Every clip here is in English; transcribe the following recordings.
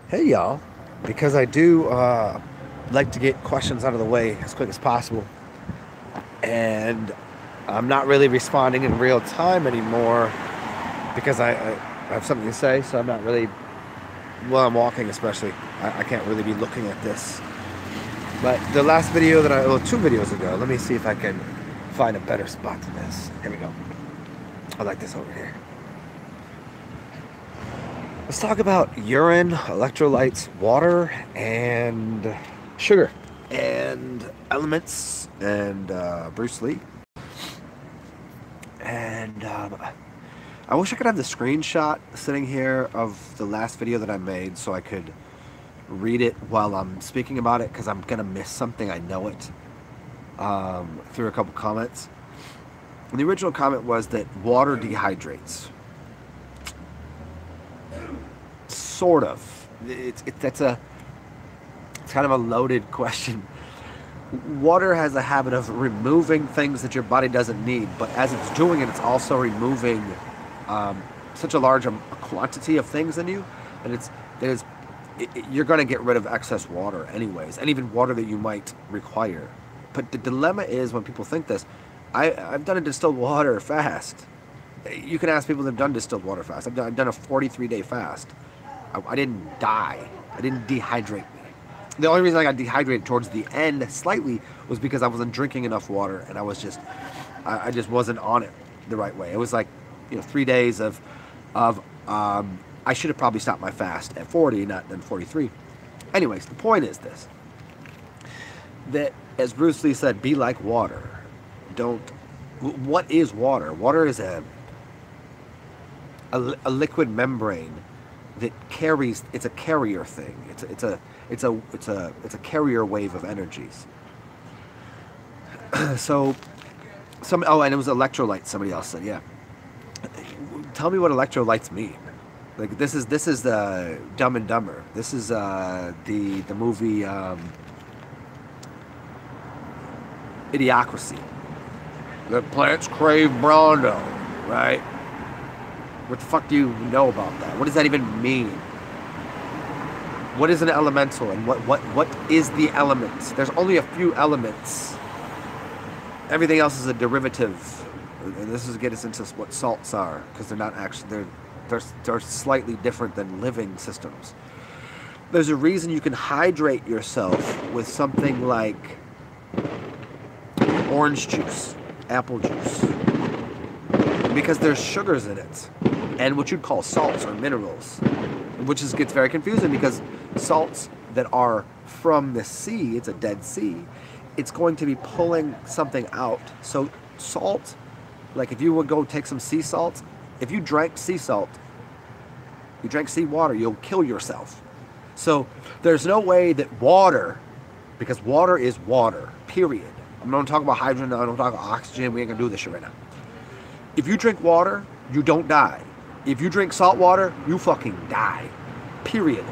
Hey y'all, because I do like to get questions out of the way as quick as possible, and I'm not really responding in real time anymore because I have something to say, so I'm not really, while I'm walking especially, I can't really be looking at this. But the last video that well, 2 videos ago, let me see if I can find a better spot than this. Here we go. I like this over here. Let's talk about urine, electrolytes, water, and sugar, and elements, and Bruce Lee. And I wish I could have the screenshot sitting here of the last video that I made so I could read it while I'm speaking about it, because I'm going to miss something, I know it, through a couple comments. And the original comment was that water dehydrates. Sort of. It's kind of a loaded question. Water has a habit of removing things that your body doesn't need, but as it's doing it, it's also removing such a large quantity of things in you, and you're going to get rid of excess water anyways, and even water that you might require. But the dilemma is, when people think this, I've done a distilled water fast. You can ask people that have done distilled water fast. I've done a 43-day fast. I didn't die. I didn't dehydrate me. The only reason I got dehydrated towards the end slightly was because I wasn't drinking enough water, and I just wasn't on it the right way. It was like, 3 days of I should have probably stopped my fast at 40, not then 43. Anyways, the point is this: that, as Bruce Lee said, be like water. What is water? Water is a liquid membrane that carries. It's a carrier thing. It's a carrier wave of energies. So and it was electrolytes. Somebody else said, yeah. Tell me what electrolytes mean. Like, this is Dumb and Dumber. This is the movie Idiocracy. The plants crave Brawndo, right? What the fuck do you know about that? What does that even mean? What is an elemental, and what is the elements? There's only a few elements. Everything else is a derivative. And this is to get us into what salts are, because they're not actually they're slightly different than living systems. There's a reason you can hydrate yourself with something like orange juice, apple juice, because there's sugars in it, and what you'd call salts or minerals, which gets very confusing, because salts that are from the sea, it's a dead sea, it's going to be pulling something out. So salt, like if you would go take some sea salt, if you drank sea salt, you drank sea water, you'll kill yourself. So there's no way that water, because water is water, period. I'm not talking about hydrogen, I don't talk about oxygen, we ain't gonna do this shit right now. If you drink water, you don't die. If you drink salt water, you fucking die. Period.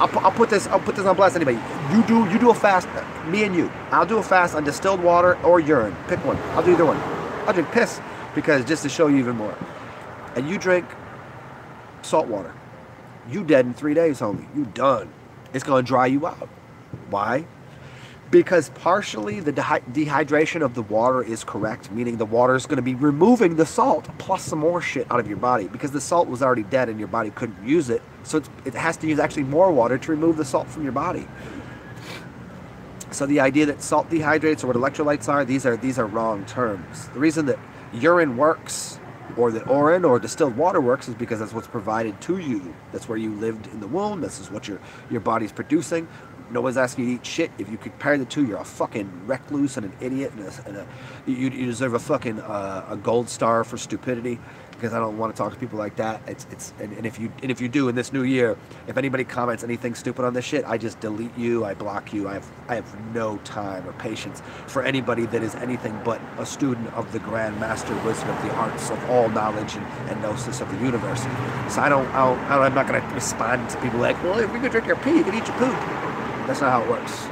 I'll put this on blast. Anybody, you do a fast. Me and you. I'll do a fast on distilled water or urine. Pick one. I'll do either one. I'll drink piss, because just to show you even more. And you drink salt water. You dead in 3 days, homie. You done. It's gonna dry you out. Why? Because partially the dehydration of the water is correct, meaning the water is going to be removing the salt plus some more shit out of your body, because the salt was already dead and your body couldn't use it. So it has to use actually more water to remove the salt from your body. So the idea that salt dehydrates, or what electrolytes are, these are wrong terms. The reason that urine works, or that urine or distilled water works, is because that's what's provided to you. That's where you lived in the womb. This is what your body's producing. No one's asking you to eat shit. If you compare the two, you're a fucking recluse and an idiot, and you deserve a fucking a gold star for stupidity, because I don't want to talk to people like that. And if you do in this new year, if anybody comments anything stupid on this shit, I just delete you. I block you. I have no time or patience for anybody that is anything but a student of the Grand Master Wizard of the arts of all knowledge and gnosis of the universe. So I'm not gonna respond to people like, well, if you could drink your pee, you could eat your poop. That's not how it works.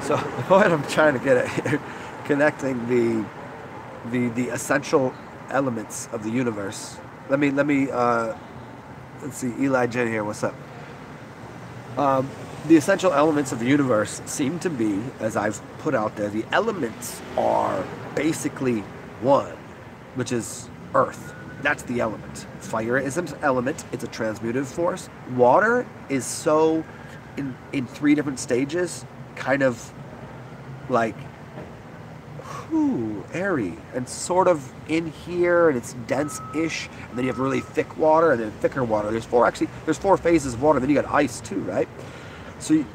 So the point I'm trying to get at here, connecting the essential elements of the universe. Let's see, Eli Jen here, what's up? The essential elements of the universe seem to be, as I've put out there, the elements are basically one, which is earth. That's the element. Fire isn't an element, it's a transmutive force. Water is so, in three different stages, kind of like, airy, and sort of in here, and it's dense-ish, and then you have really thick water, and then thicker water. There's four phases of water, then you got ice too, right? So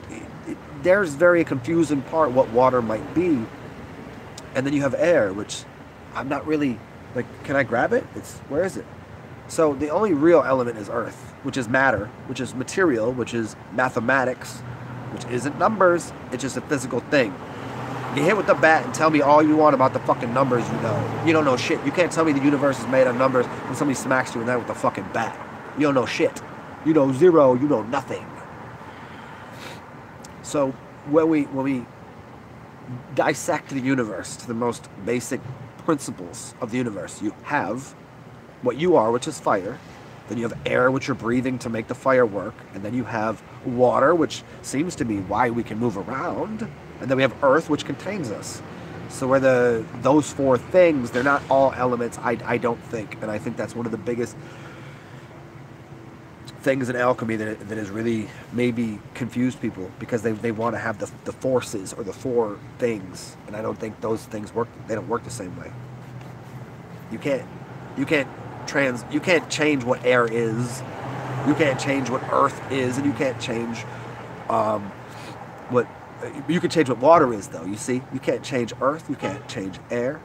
there's very confusing part what water might be. And then you have air, which I'm not really, like, can I grab it? Where is it? So the only real element is earth, which is matter, which is material, which is mathematics, which isn't numbers, it's just a physical thing. You hit with the bat and tell me all you want about the fucking numbers you know. You don't know shit. You can't tell me the universe is made of numbers when somebody smacks you in that with a fucking bat. You don't know shit. You know zero, you know nothing. So when we dissect the universe to the most basic principles of the universe, you have what you are, which is fire. Then you have air, which you're breathing to make the fire work. And then you have water, which seems to be why we can move around. And then we have earth, which contains us. So where those four things, they're not all elements, I don't think. And I think that's one of the biggest things in alchemy that has really maybe confused people, because they want to have the forces or the four things, and I don't think those things work. They don't work the same way. You can't change what air is, you can't change what earth is, and you can't change what you can change what water is, though. You see, you can't change earth, you can't change air,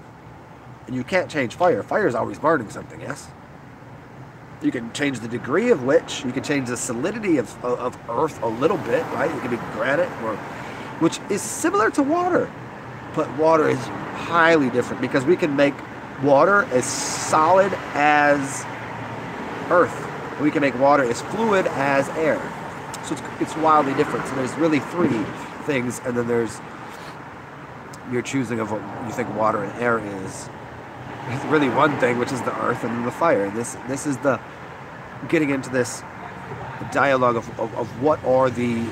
and you can't change fire. Fire is always burning something, yes. You can change the degree of which, you can change the solidity of earth a little bit, right? It can be granite, which is similar to water. But water is highly different, because we can make water as solid as earth. We can make water as fluid as air. So it's wildly different. So there's really three things, and then there's your choosing of what you think water and air is. It's really one thing, which is the earth, and then the fire. This is the getting into this dialogue of what are the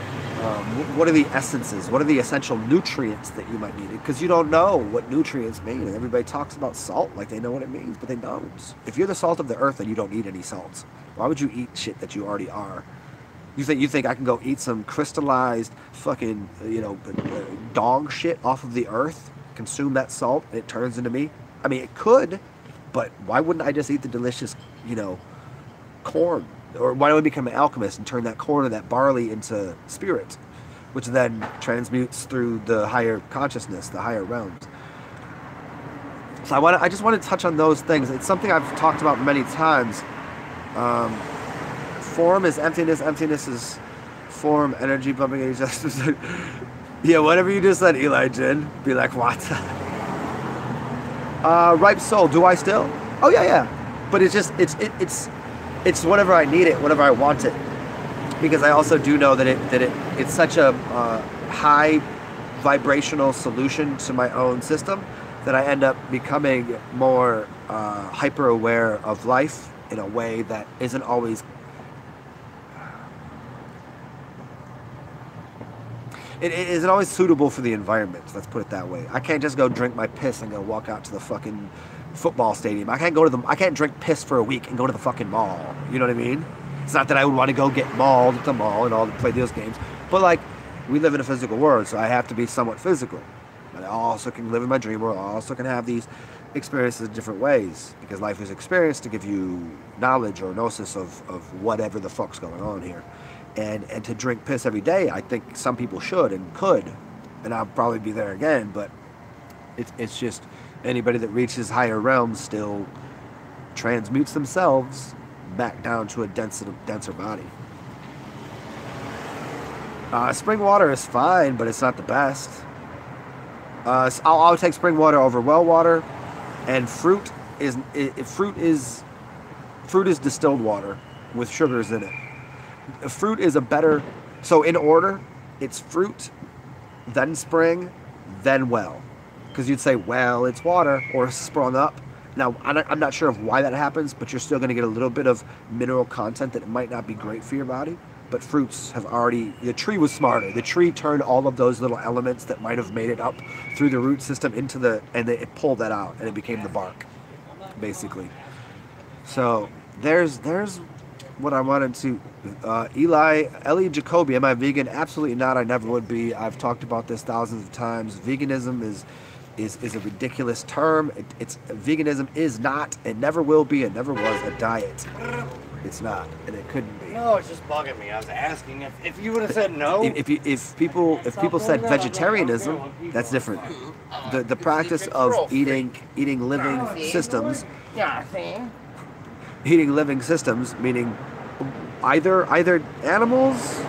essences, what are the essential nutrients that you might need, because you don't know what nutrients mean, and everybody talks about salt like they know what it means, but they don't. If you're the salt of the earth, then you don't need any salts. Why would you eat shit that you already are? You think I can go eat some crystallized fucking dog shit off of the earth, consume that salt, and it turns into me? I mean, it could, but why wouldn't I just eat the delicious, corn? Or why don't I become an alchemist and turn that corn or that barley into spirit, which then transmutes through the higher consciousness, the higher realms? So I just want to touch on those things. It's something I've talked about many times. Form is emptiness. Emptiness is form. Energy bumping each other. Yeah, whatever you just said, Eli Jin. Be like, what? Ripe soul. Do I still? Oh yeah. But it's whenever I need it, whenever I want it. Because I also do know that it's such a high vibrational solution to my own system that I end up becoming more hyper aware of life in a way that isn't always. It isn't always suitable for the environment, let's put it that way. I can't just go drink my piss and go walk out to the fucking football stadium. I can't drink piss for a week and go to the fucking mall. You know what I mean? It's not that I would want to go get mauled at the mall and all to play those games. But like, we live in a physical world, so I have to be somewhat physical. But I also can live in my dream world. I also can have these experiences in different ways, because life is experienced to give you knowledge or gnosis of whatever the fuck's going on here. And to drink piss every day, I think some people should and could, and I'll probably be there again, but it's just anybody that reaches higher realms still transmutes themselves back down to a denser body. Spring water is fine, but it's not the best. I'll take spring water over well water, and fruit is distilled water with sugars in it. Fruit is a better, so in order, it's fruit, then spring, then well. Because you'd say, well, it's water, or sprung up. Now, I'm not sure of why that happens, but you're still going to get a little bit of mineral content that might not be great for your body. but fruits have already, the tree was smarter. The tree turned all of those little elements that might have made it up through the root system into the, and it pulled that out, and it became the bark, basically. So there's what I wanted to, Ellie Jacoby, am I vegan? Absolutely not, I never would be. I've talked about this thousands of times. Veganism is a ridiculous term. Veganism is not, and never will be, and never was a diet. It's not, and it couldn't be. No, it's just bugging me. I was asking if you would have said no. If people said vegetarianism, that's different. The practice of eating living systems. Eating living systems, meaning either animals,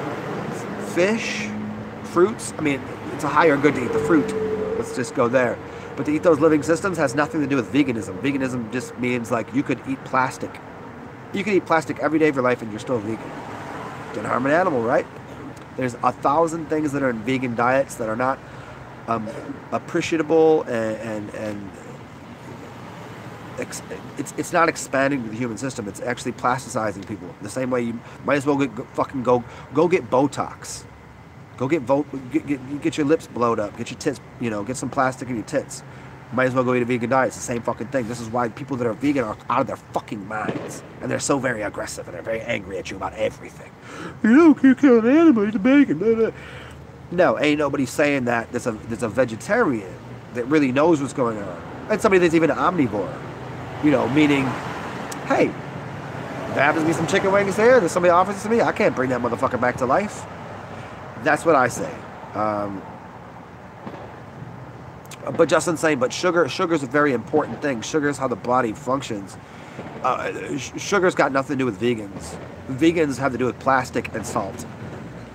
fish, fruits. I mean, it's a higher good to eat the fruit. Let's just go there. But to eat those living systems has nothing to do with veganism. Veganism just means like you could eat plastic. You can eat plastic every day of your life and you're still vegan. Didn't harm an animal, right? There's 1,000 things that are in vegan diets that are not appreciable and it's not expanding to the human system. It's actually plasticizing people. The same way you might as well go get Botox. Go get your lips blowed up. Get your tits, get some plastic in your tits. Might as well go eat a vegan diet. It's the same fucking thing. This is why people that are vegan are out of their fucking minds. And they're so very aggressive and they're very angry at you about everything. You kill an animal, eat bacon. Blah, blah. No, ain't nobody saying that. There's a vegetarian that really knows what's going on. And somebody that's even an omnivore. Meaning, hey, there happens to be some chicken wings there that somebody offers it to me. I can't bring that motherfucker back to life. That's what I say. But Justin's saying, but sugar's a very important thing. Sugar is how the body functions. Sugar's got nothing to do with vegans. Vegans have to do with plastic and salt.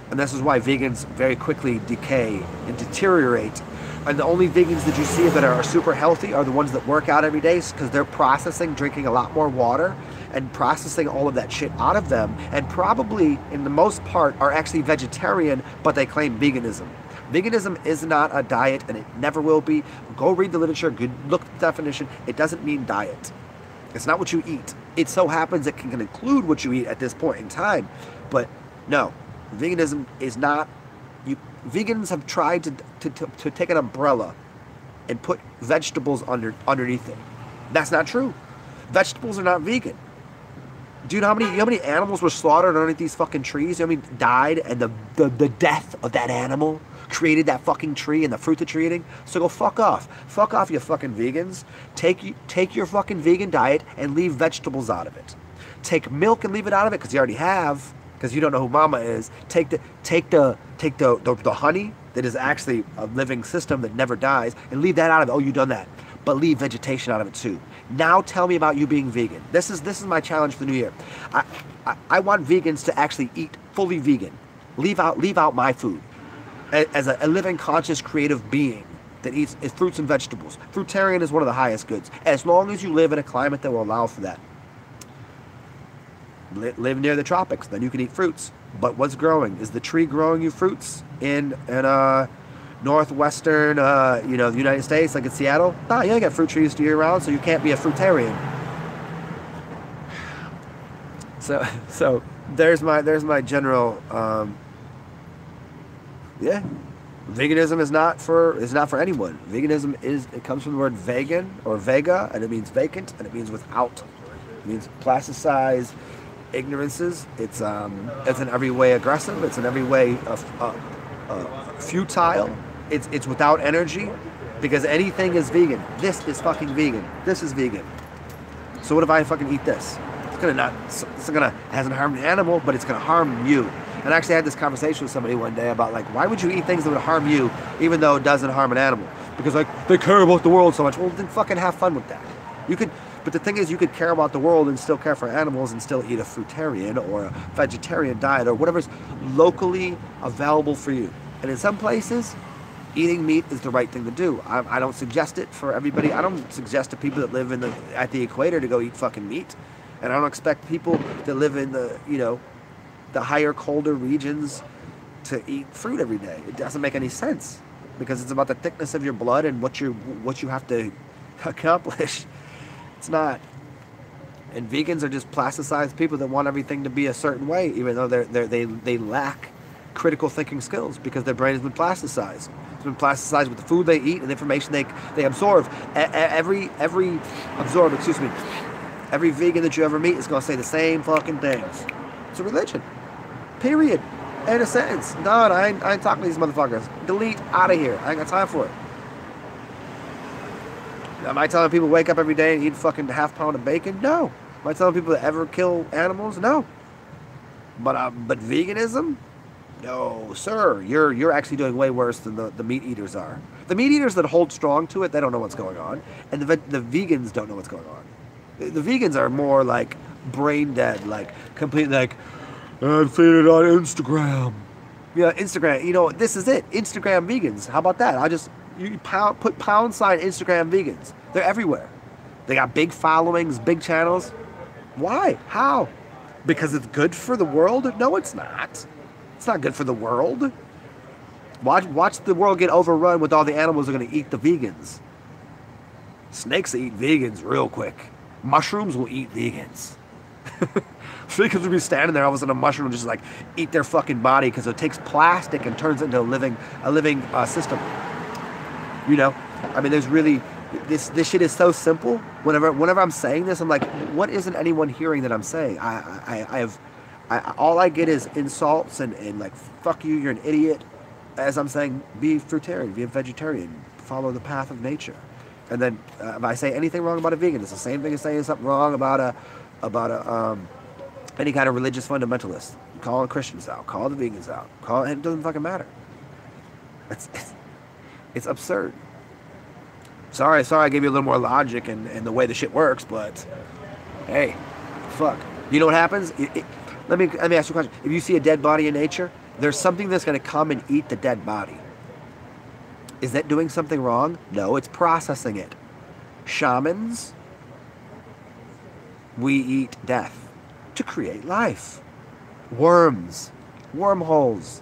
And this is why vegans very quickly decay and deteriorate. And the only vegans that you see that are super healthy are the ones that work out every day because they're drinking a lot more water and processing all of that shit out of them. And probably, in the most part, are actually vegetarian, but they claim veganism. Veganism is not a diet, and it never will be. Go read the literature, look at the definition. It doesn't mean diet. It's not what you eat. It so happens it can include what you eat at this point in time. But no, veganism is not. Vegans have tried to take an umbrella and put vegetables underneath it. That's not true. Vegetables are not vegan. Do you know how many animals were slaughtered underneath these fucking trees? You know how many died, and the death of that animal created that fucking tree and the fruit that you're eating? So go fuck off. Fuck off, you fucking vegans. Take your fucking vegan diet and leave vegetables out of it. Take milk and leave it out of it because you already have, because you don't know who mama is. Take the honey that is actually a living system that never dies and leave that out of it. Oh, you done that. But leave vegetation out of it too. Now tell me about you being vegan. This is my challenge for the new year. I want vegans to actually eat fully vegan. Leave out my food. As a living, conscious, creative being that eats fruits and vegetables. Fruitarian is one of the highest goods. As long as you live in a climate that will allow for that. Live near the tropics, then you can eat fruits. But what's growing? Is the tree growing you fruits in northwestern, the United States, like in Seattle? No, you ain't got fruit trees year round, so you can't be a fruitarian. So there's my general. Veganism is not for anyone. Veganism it comes from the word vegan or vega, and it means vacant, and it means without. It means plasticized ignorances. It's in every way aggressive. It's in every way futile. It's without energy, because anything is vegan. This is fucking vegan. This is vegan. So what if I fucking eat this? It hasn't harmed an animal, but it's gonna harm you. And I actually had this conversation with somebody one day about why would you eat things that would harm you even though it doesn't harm an animal? Because they care about the world so much. Well, then fucking have fun with that. But the thing is, you could care about the world and still care for animals and still eat a fruitarian or a vegetarian diet or whatever's locally available for you. And in some places, eating meat is the right thing to do. I don't suggest it for everybody. I don't suggest to people that live at the equator to go eat fucking meat. And I don't expect people that live in the higher, colder regions to eat fruit every day. It doesn't make any sense because it's about the thickness of your blood and what you have to accomplish. It's not. And vegans are just plasticized people that want everything to be a certain way, even though they lack critical thinking skills because their brain has been plasticized. It's been plasticized with the food they eat and the information they absorb. Every vegan that you ever meet is going to say the same fucking things. It's a religion. Period. In a sentence. Done. I ain't talking to these motherfuckers. Delete. Out of here. I ain't got time for it. Am I telling people wake up every day and eat fucking half pound of bacon? No. Am I telling people to ever kill animals? No. But veganism? No, sir. You're actually doing way worse than the meat eaters are. The meat eaters that hold strong to it, they don't know what's going on. And the vegans don't know what's going on. The vegans are more like brain dead, like completely like, I'm feeding it on Instagram. Yeah, Instagram. You know, this is it. Instagram vegans. How about that? Put pound sign Instagram vegans. They're everywhere. They got big followings, big channels. Why? How? Because it's good for the world? No, it's not. It's not good for the world. Watch the world get overrun with all the animals that are going to eat the vegans. Snakes will eat vegans real quick. Mushrooms will eat vegans. Vegans will be standing there, all of a sudden a mushroom will just like eat their fucking body because it takes plastic and turns it into a living system. You know, I mean, there's really this shit is so simple. Whenever I'm saying this, I'm like, what isn't anyone hearing that I'm saying? All I get is insults and like, fuck you, you're an idiot. As I'm saying, be fruitarian, be a vegetarian, follow the path of nature. And then if I say anything wrong about a vegan, it's the same thing as saying something wrong about any kind of religious fundamentalist. Call the Christians out, call the vegans out, it doesn't fucking matter. It's absurd. Sorry, I gave you a little more logic and the way the shit works, but hey, fuck. You know what happens? Let me ask you a question. If you see a dead body in nature, there's something that's going to come and eat the dead body. Is that doing something wrong? No, it's processing it. Shamans, we eat death to create life. Worms, wormholes.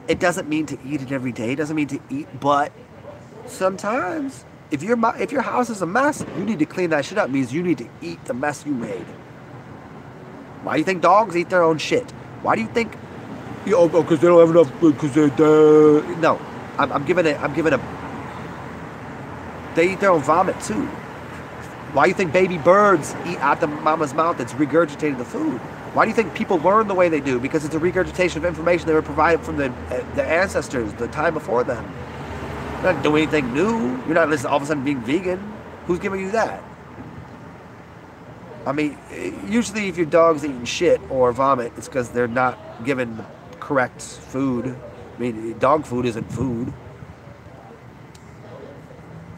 It doesn't mean to eat it every day. It doesn't mean to eat, but sometimes if your house is a mess, you need to clean that shit up. It means you need to eat the mess you made. Why do you think dogs eat their own shit? Why do you think? Because they don't have enough. Because they no. I'm giving a. They eat their own vomit too. Why do you think baby birds eat out the mama's mouth that's regurgitated the food? Why do you think people learn the way they do? Because it's a regurgitation of information they were provided from the ancestors, the time before them. You're not doing anything new. You're not all of a sudden being vegan. Who's giving you that? I mean, usually if your dog's eating shit or vomit, it's because they're not given the correct food. I mean, dog food isn't food.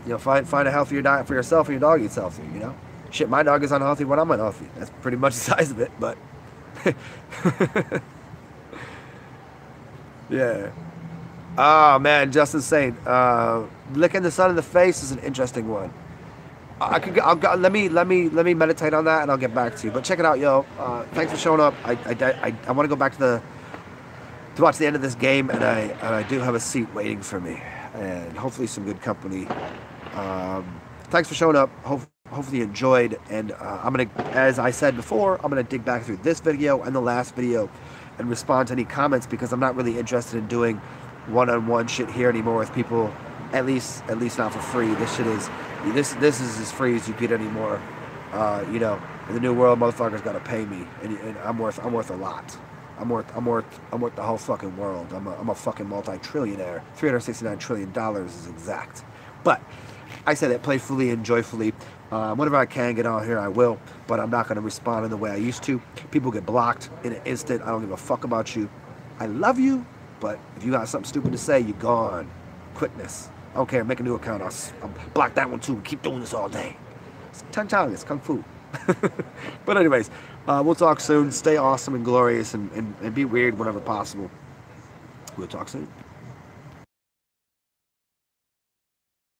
You know, find a healthier diet for yourself and your dog eats healthier, you know? Shit, my dog is unhealthy when I'm unhealthy. That's pretty much the size of it, but... yeah. Oh, man, Justin's saying, licking the sun in the face is an interesting one. Let me meditate on that and I'll get back to you. But check it out, yo. Thanks for showing up. I want to go back to watch the end of this game, and I do have a seat waiting for me, and hopefully some good company. Thanks for showing up. Hopefully you enjoyed, and I'm gonna, as I said before, I'm gonna dig back through this video and the last video and respond to any comments, because I'm not really interested in doing one-on-one shit here anymore with people. At least not for free. This is as free as you get anymore. You know, in the new world, motherfuckers gotta pay me, and I'm worth a lot. I'm worth the whole fucking world. I'm a fucking multi-trillionaire. $369 trillion is exact. But I say that playfully and joyfully. Whenever I can get on here, I will. But I'm not gonna respond in the way I used to. People get blocked in an instant. I don't give a fuck about you. I love you, but if you got something stupid to say, you're gone. Quickness. I don't care. Make a new account. I'll block that one too. Keep doing this all day. It's Tang it's Kung Fu. But anyways, we'll talk soon. Stay awesome and glorious, and be weird whenever possible. We'll talk soon.